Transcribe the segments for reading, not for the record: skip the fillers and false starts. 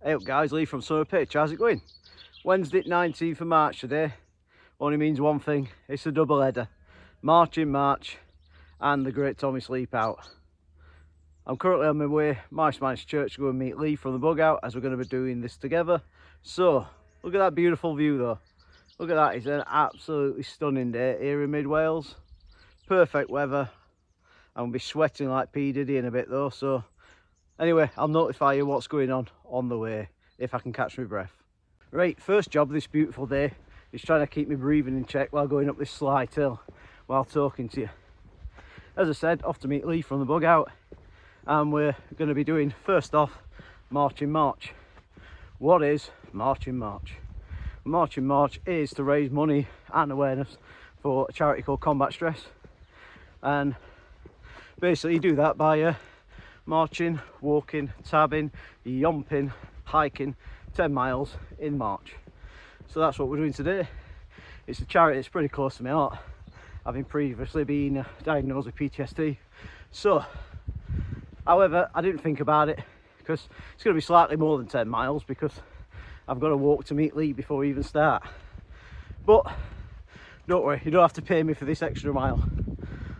Hey up guys, Lee from Summer Pitch, how's it going? Wednesday 19th of March today. Only means one thing, it's a double header. March in March and the Great Tommy Sleep Out. I'm currently on my way, Marsh Man's Church, to go and meet Lee from the bug out as we're going to be doing this together. So, look at that beautiful view though. Look at that, it's an absolutely stunning day here in mid Wales. Perfect weather. I'm going to be sweating like P Diddy in a bit though, so anyway, I'll notify you what's going on the way, if I can catch my breath. Right, first job this beautiful day is trying to keep my breathing in check while going up this slight hill while talking to you. As I said, off to meet Lee from the bug out, and we're going to be doing, first off, March in March. What is March in March? March in March is to raise money and awareness for a charity called Combat Stress, and basically you do that by marching, walking, tabbing, yomping, hiking 10 miles in March. So that's what we're doing today. It's a charity that's pretty close to my heart, having previously been diagnosed with PTSD. So, however, I didn't think about it because it's going to be slightly more than 10 miles because I've got to walk to meet Lee before we even start. But don't worry, you don't have to pay me for this extra mile.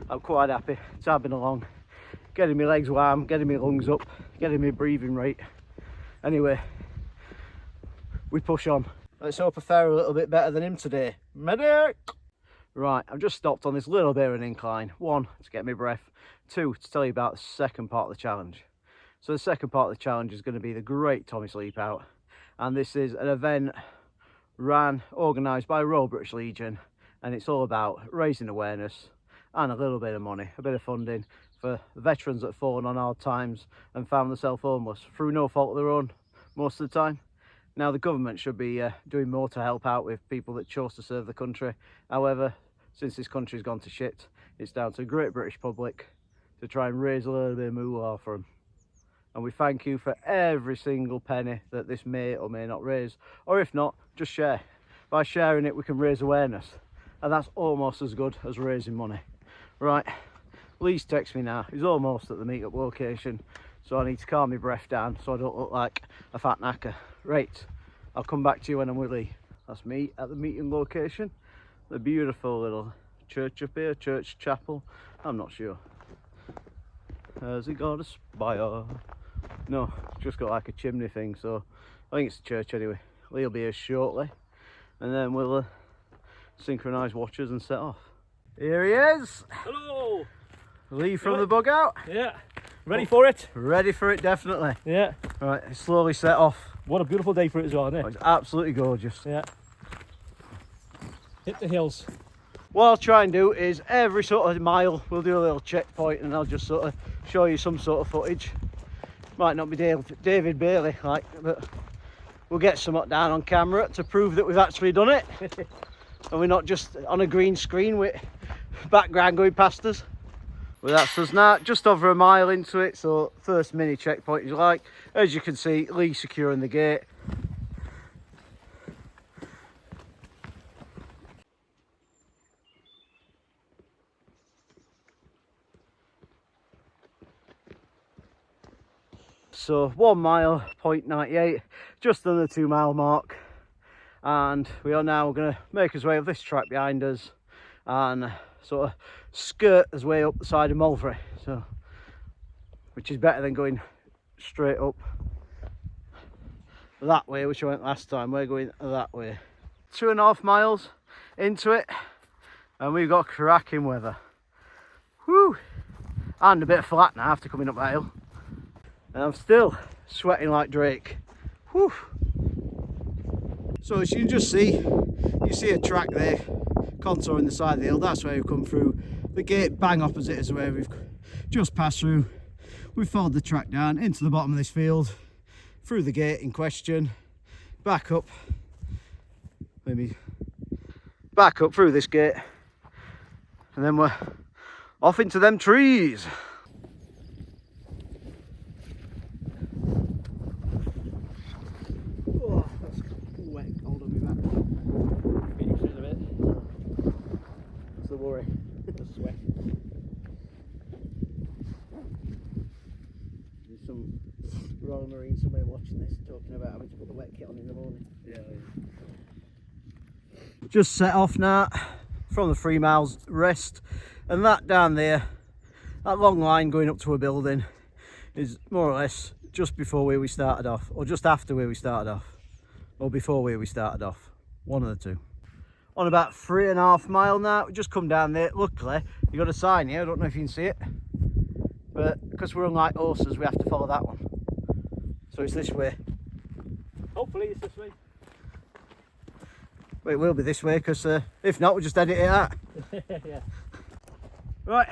I'm quite happy tabbing along, getting my legs warm, getting my lungs up, getting my breathing rate. Anyway, we push on. Let's hope I fare a little bit better than him today. Medic! Right, I've just stopped on this little bit of an incline. One, to get my breath. Two, to tell you about the second part of the challenge. So the second part of the challenge is going to be the Great Tommy Sleep Out. And this is an event organised by Royal British Legion. And it's all about raising awareness and a little bit of money, a bit of funding for veterans that have fallen on hard times and found themselves homeless through no fault of their own most of the time. Now the government should be doing more to help out with people that chose to serve the country. However, since this country's gone to shit, it's down to the great British public to try and raise a little bit of moolah for them. And we thank you for every single penny that this may or may not raise, or if not, just share. By sharing it we can raise awareness, and that's almost as good as raising money. Right, Lee's texts me now, he's almost at the meet-up location, so I need to calm my breath down so I don't look like a fat knacker. Right, I'll come back to you when I'm with Lee. That's me at the meeting location. The beautiful little church up here, church chapel, I'm not sure. Has it got a spire? No, it's just got like a chimney thing, so I think it's a church anyway. Lee will be here shortly, and then we'll synchronise watches and set off. Here he is! Hello! Lee from the bug out? Yeah. Ready for it? Ready for it, definitely. Yeah. Right, slowly set off. What a beautiful day for it as well, isn't it? Oh, it's absolutely gorgeous. Yeah. Hit the hills. What I'll try and do is every sort of mile we'll do a little checkpoint, and I'll just sort of show you some sort of footage. Might not be David Bailey like, but we'll get something down on camera to prove that we've actually done it. And we're not just on a green screen with background going past us. Well, that's us now, just over a mile into it, so first mini checkpoint, if you like. As you can see, Lee securing the gate. So 1 mile, 0.98, just under the 2 mile mark. And we are now going to make our way up this track behind us and sort of skirt his way up the side of Mulberry, so which is better than going straight up that way, which I went last time. We're going that way. 2.5 miles into it, and we've got cracking weather. Whew! And a bit of flat now after coming up that hill, and I'm still sweating like Drake. Whew! So as you can just see, you see a track there contouring the side of the hill. That's where we've come through. The gate bang opposite is where we've just passed through. We've followed the track down into the bottom of this field, through the gate in question, back up, maybe back up through this gate, and then we're off into them trees. Oh, that's wet, cold on me back. Get used to it a bit. That's the worry. The sweat. There's some Royal Marine somewhere watching this. talking about having to put the wet kit on in the morning. Yeah. Just set off now from the 3 miles rest, and that down there, that long line going up to a building, is more or less just before where we started off, or just after where we started off, or before where we started off. One of the two. On about 3.5 miles now, we just come down there. Luckily, you got a sign here. I don't know if you can see it, but because we're unlike horses, we have to follow that one. So it's this way. Hopefully it's this way. Well, it will be this way, because if not, we'll just edit it out. Yeah. Right,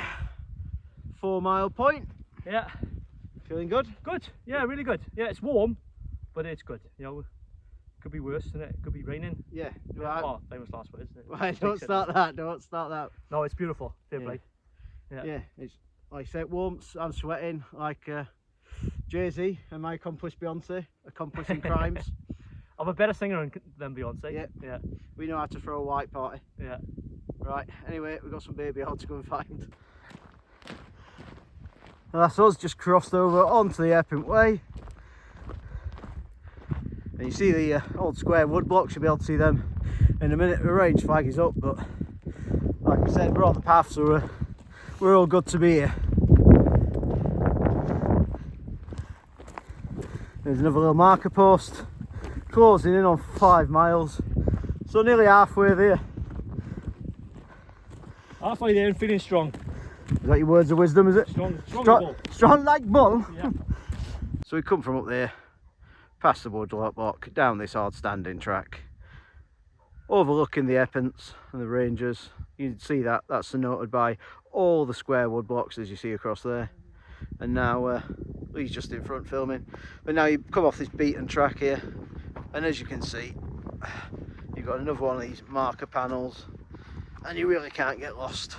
4 mile point. Yeah. Feeling good? Good. Yeah, really good. Yeah, it's warm, but it's good. You know, could be worse, isn't it? Could be raining. Yeah. Right. Oh, famous last words, isn't it? Right, don't start that. Don't start that. No, it's beautiful. Fair play. Yeah, it's like I said, warmth. I'm sweating like Jay-Z and my accomplice Beyonce, accomplishing crimes. I'm a better singer than Beyonce. Yeah. Yeah. We know how to throw a white party. Yeah. Right. Anyway, we've got some baby oil to go and find. And that's us just crossed over onto the Airpint Way. And you see the old square wood blocks, you'll be able to see them in a minute. The range flag is up, but like I said, we're on the path, so we're all good to be here. There's another little marker post, closing in on 5 miles, so nearly halfway there. Halfway there and feeling strong. Is that your words of wisdom, is it? Strong like bull. Yeah. So we come from up there, past the woodlot block, down this hard standing track, overlooking the Epints and the ranges. You can see that, that's denoted by all the square wood blocks as you see across there. And now Lee's just in front filming. But now you come off this beaten track here, and as you can see, you've got another one of these marker panels, and you really can't get lost.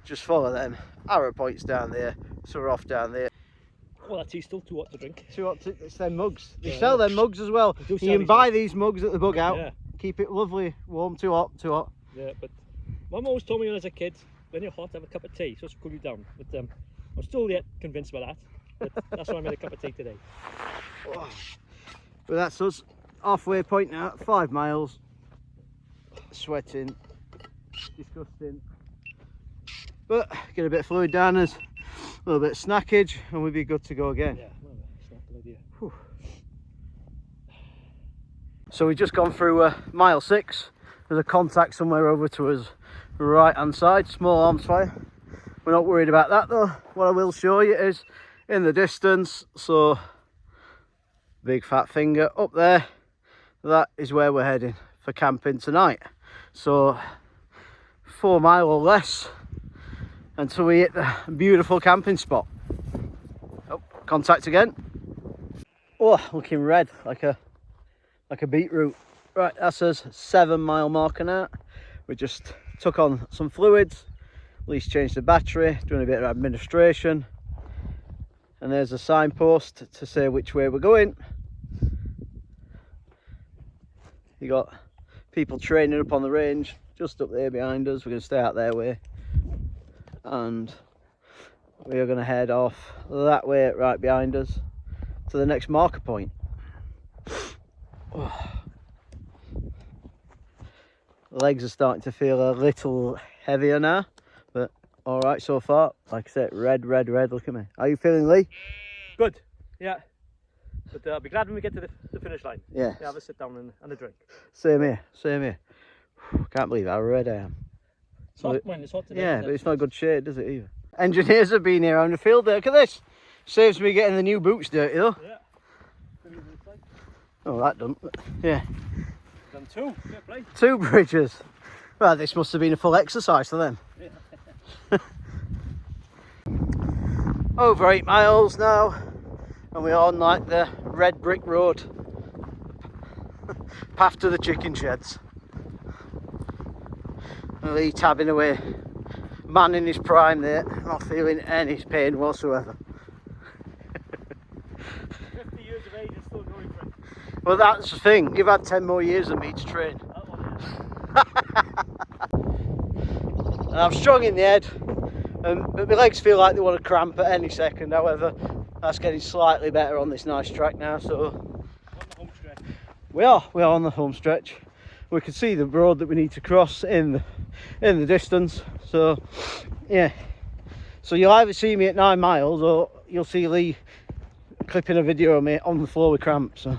Just follow them arrow points down there, so we're off down there. Oh, that tea's still too hot to drink. Too hot to, it's them mugs. They sell them mugs as well. You can these buy mugs. these mugs at the bug out. Yeah. Keep it lovely, warm, too hot, too hot. Yeah, but Mum always told me when I was a kid, when you're hot, have a cup of tea, so it's cool you down. But I'm still yet convinced by that. But that's why I made a cup of tea today. Oh. But that's us, halfway point now, 5 miles. Sweating, disgusting. But get a bit of fluid down us, a little bit of snackage, and we'll be good to go again. Yeah, well, it's not a good idea. Whew. So we've just gone through mile 6. There's a contact somewhere over to us right hand side, small arms fire. We're not worried about that though. What I will show you is in the distance, so big fat finger up there, that is where we're heading for camping tonight. So 4 mile or less until we hit the beautiful camping spot. Oh, contact again. Oh, looking red like a beetroot. Right, that's us 7 mile marker now. We just took on some fluids, at least changed the battery, doing a bit of administration, and there's a signpost to say which way we're going. You got people training up on the range just up there behind us. We're going to stay out their way, and we are going to head off that way right behind us to the next marker point. Oh. Legs are starting to feel a little heavier now, but all right so far. Like I said, red, red, red. Look at me. How are you feeling, Lee? Good, yeah. But I'll be glad when we get to the finish line. Yeah. Have a sit down and a drink. Same here, same here. Can't believe how red I am. It's hot when it's hot today. Yeah, but it's not a good shade, does it either? Engineers have been here on the field there. Look at this. Saves me getting the new boots dirty though. Yeah. Oh, that done. Yeah. Done 2. Fair play. 2 bridges. Well, this must have been a full exercise for them. Yeah. Over 8 miles now, and we're on like the red brick road. Path to the chicken sheds. And Lee tabbing away. Man in his prime there, not feeling any pain whatsoever. 50 years of age and still going for it. Well, that's the thing, you've had 10 more years than me to train. That one, yeah. And I'm strong in the head, but my legs feel like they want to cramp at any second. However, that's getting slightly better on this nice track now, so We are on the home stretch. We can see the road that we need to cross in the distance. So yeah, so you'll either see me at 9 miles or you'll see Lee clipping a video of me on the floor with cramps. So.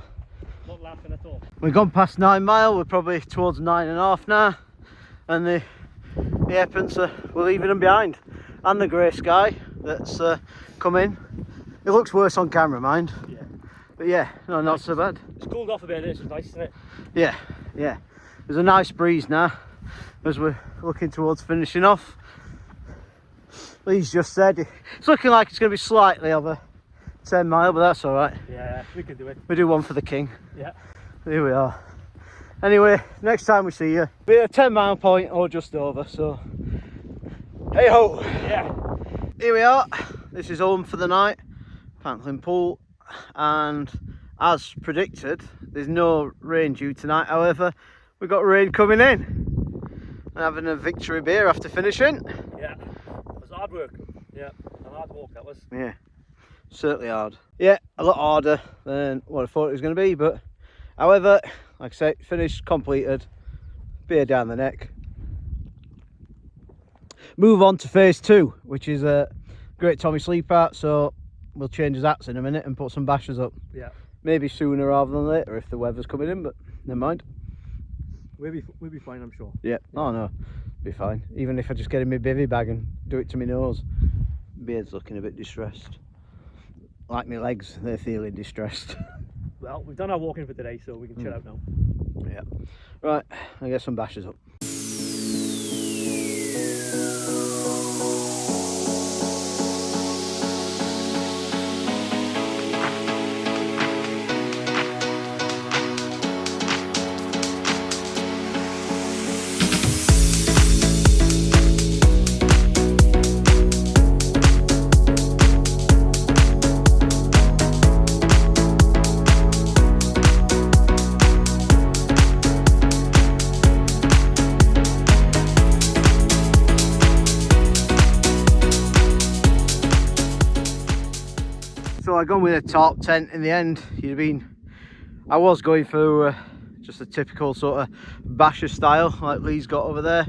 Not laughing at all. We've gone past 9 mile, we're probably towards 9.5 now, and the Epents we're leaving them behind, and the grey sky that's come in. It looks worse on camera, mind. Yeah. But yeah, no, not so bad. It's cooled off a bit. It's nice, isn't it? Yeah. There's a nice breeze now as we're looking towards finishing off. Lee's just said it's looking like it's going to be slightly over 10 mile, but that's all right. Yeah, we can do it. We do one for the king. Yeah. Here we are. Anyway, next time we see you, be at a 10 mile point or just over, so hey ho. Yeah. Here we are. This is home for the night, Pantling Pool, and as predicted, there's no rain due tonight. However, we've got rain coming in. And having a victory beer after finishing. Yeah. It was hard work. Yeah. A hard walk that was. Yeah. Certainly hard. Yeah, a lot harder than what I thought it was going to be, but however, like I say, finished, completed, beer down the neck. Move on to phase 2, which is a Great Tommy Sleep Out, so we'll change his hats in a minute and put some bashers up. Yeah. Maybe sooner rather than later if the weather's coming in, but never mind. We'll be fine, I'm sure. Yeah, oh no, be fine. Even if I just get in my bivvy bag and do it to my nose. Beard's looking a bit distressed. Like my legs, they're feeling distressed. Well, we've done our walking for today, so we can chill out now. Yeah. Right, I'll get some bashers up. So I gone with a top tent in the end. I was going for just a typical sort of basher style like Lee's got over there.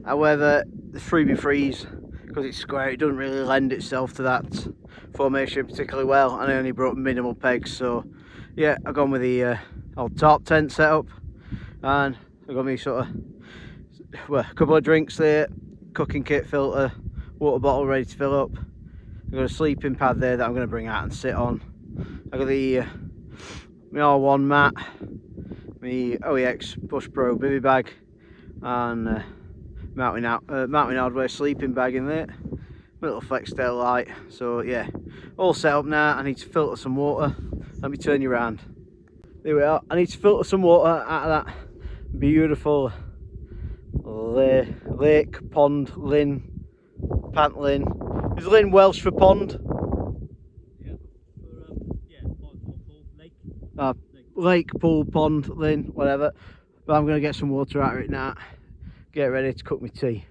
However, the 3x3s, because it's square, it doesn't really lend itself to that formation particularly well, and I only brought minimal pegs. So yeah, I've gone with the old top tent setup, and I've got me sort of, well, a couple of drinks there, cooking kit, filter, water bottle ready to fill up. I've got a sleeping pad there that I'm going to bring out and sit on. I've got the my R1 mat, my OEX Push Pro bivvy bag, and mountain hardware sleeping bag in there. My little Flextail light. So yeah, all set up now. I need to filter some water. Let me turn you around. There we are. I need to filter some water out of that beautiful lake, pond, linn, Pantling. Is linn Welsh for pond? Yeah, pool, lake. Lake, pool, pond, linn, whatever. But I'm going to get some water out of it now. Get ready to cook my tea.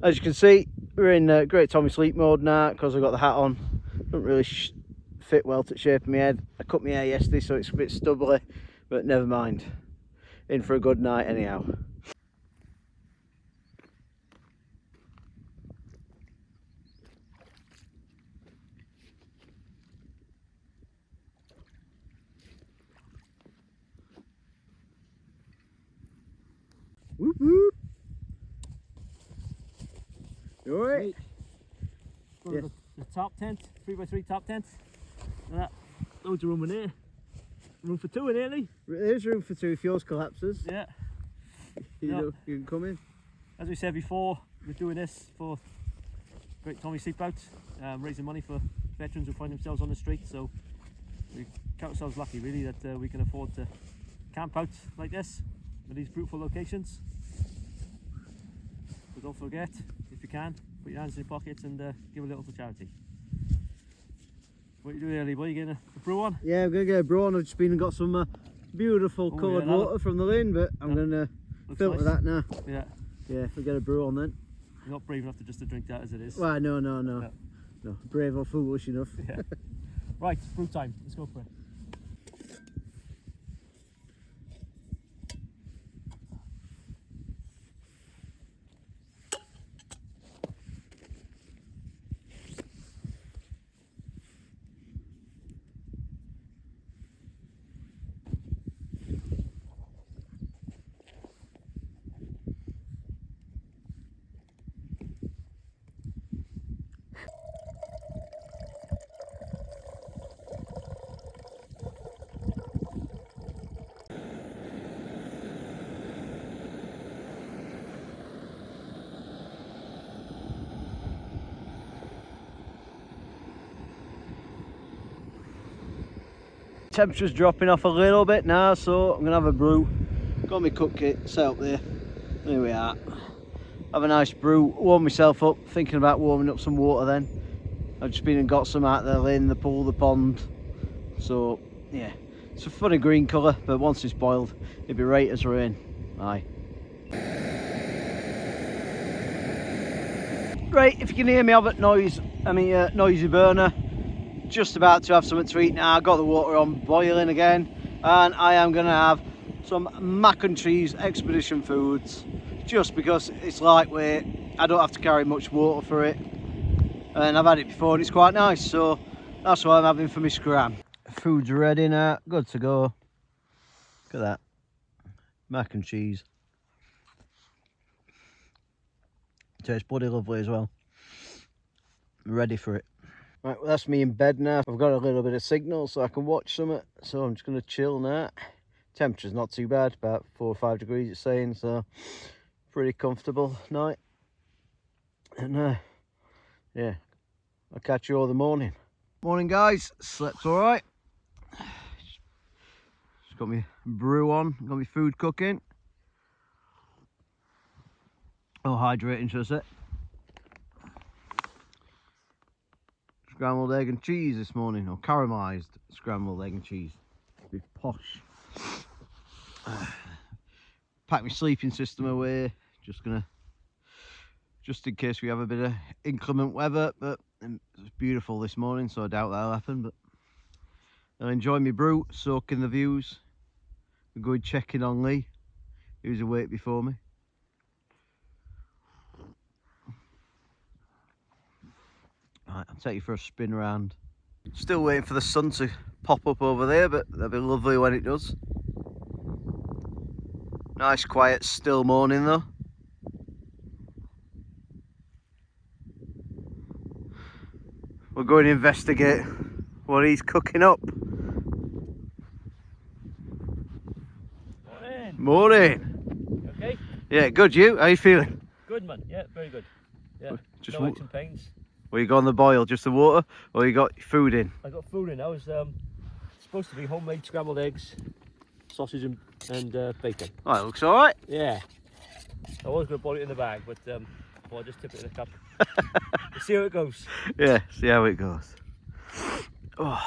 As you can see, we're in Great Tommy Sleep mode now because I've got the hat on. Doesn't really fit well to the shape of my head. I cut my hair yesterday, so it's a bit stubbly, but never mind. In for a good night anyhow. Whoop whoop. You alright? Yeah. The top tent, 3x3 top tent. Loads of room in here. Room for two in here, Lee. There's room for two if yours collapses. Yeah. You can come in. As we said before, we're doing this for Great Tommy Sleep Out, raising money for veterans who find themselves on the street. So we count ourselves lucky, really, that we can afford to camp out like this in these beautiful locations. But don't forget, if you can, put your hands in your pockets and give a little for charity. What are you doing, early boy? You getting a brew on? Yeah, I'm going to get a brew on. I've just been and got some beautiful coloured water from the lane, but I'm going to filter that now. Yeah. Yeah, we'll get a brew on then. You're not brave enough to drink that as it is. Well, no. Brave or foolish enough. Yeah. Right, brew time. Let's go for it. temperature's dropping off a little bit now, so I'm gonna have a brew. Got my cook kit set up there. There we are. Have a nice brew, warm myself up, thinking about warming up some water then. I've just been and got some out there in the pool, the pond. So yeah, it's a funny green colour, but once it's boiled, it'll be right as rain. Aye. Right, if you can hear me, I've got noisy burner. Just about to have something to eat now. Got the water on boiling again, and I am going to have some mac and cheese expedition foods, just because it's lightweight. I don't have to carry much water for it, and I've had it before and it's quite nice, so that's what I'm having for my scram. Food's ready now, good to go. Look at that, mac and cheese. Tastes bloody lovely as well. I'm ready for it. Right, well, that's me in bed now. I've got a little bit of signal so I can watch something, so I'm just going to chill now. Temperature's not too bad, about 4 or 5 degrees it's saying, so pretty comfortable night. And yeah, I'll catch you all the morning. Morning guys, slept all right. Just got my brew on, got my food cooking. Oh, hydrating, should I say. Scrambled egg and cheese this morning, or caramelised scrambled egg and cheese. A bit posh. Pack my sleeping system away. Just in case we have a bit of inclement weather, but it's beautiful this morning, so I doubt that'll happen. But I'll enjoy my brew, soak in the views, and go and check in on Leigh, who's awake before me. Right, I'll take you for a spin around. Still waiting for the sun to pop up over there, but that'll be lovely when it does. Nice, quiet, still morning though. We're going to investigate what he's cooking up. Morning. Morning. Okay? Yeah, good. You? How you feeling? Good man, yeah, very good. Yeah, Just no aches and pains. Well, you got on the boil, just the water, or you got food in? I got food in. I was supposed to be homemade scrambled eggs, sausage and bacon. Oh, it looks all right. Yeah. I was going to boil it in the bag, but I'll just tip it in a cup. We'll see how it goes. Yeah, see how it goes. Oh.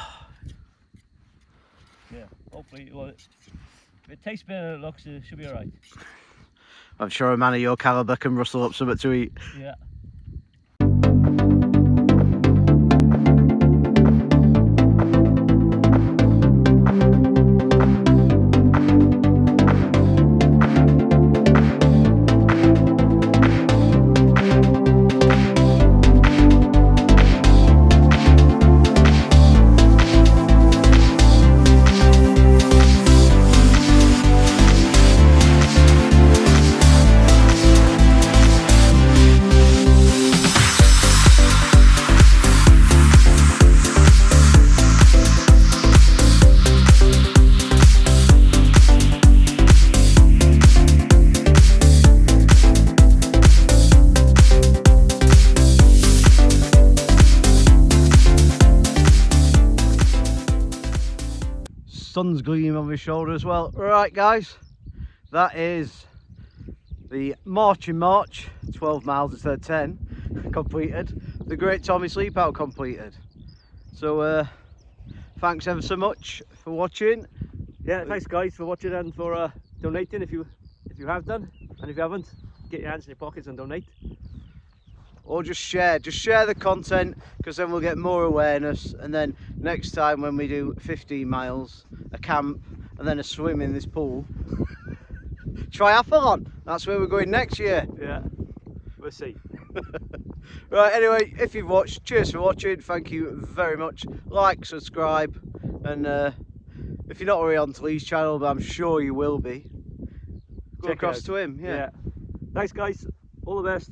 Yeah, hopefully, well, if it tastes better than it looks, it should be all right. I'm sure a man of your calibre can rustle up something to eat. Yeah. Sun's gleaming on my shoulder as well. Right guys, that is the March in March, 12 miles instead of 10 completed. The Great Tommy Sleep Out completed. So thanks ever so much for watching. Yeah, thanks guys for watching and for donating if you have done, and if you haven't, get your hands in your pockets and donate. Or just share the content, because then we'll get more awareness, and then next time when we do 15 miles, a camp and then a swim in this pool, triathlon, that's where we're going next year. Yeah, we'll see. Right, anyway, if you've watched, cheers for watching, thank you very much. Like, subscribe, and if you're not already on Leigh's channel, but I'm sure you will be, go Check it across out. to him. Yeah. Thanks guys, all the best.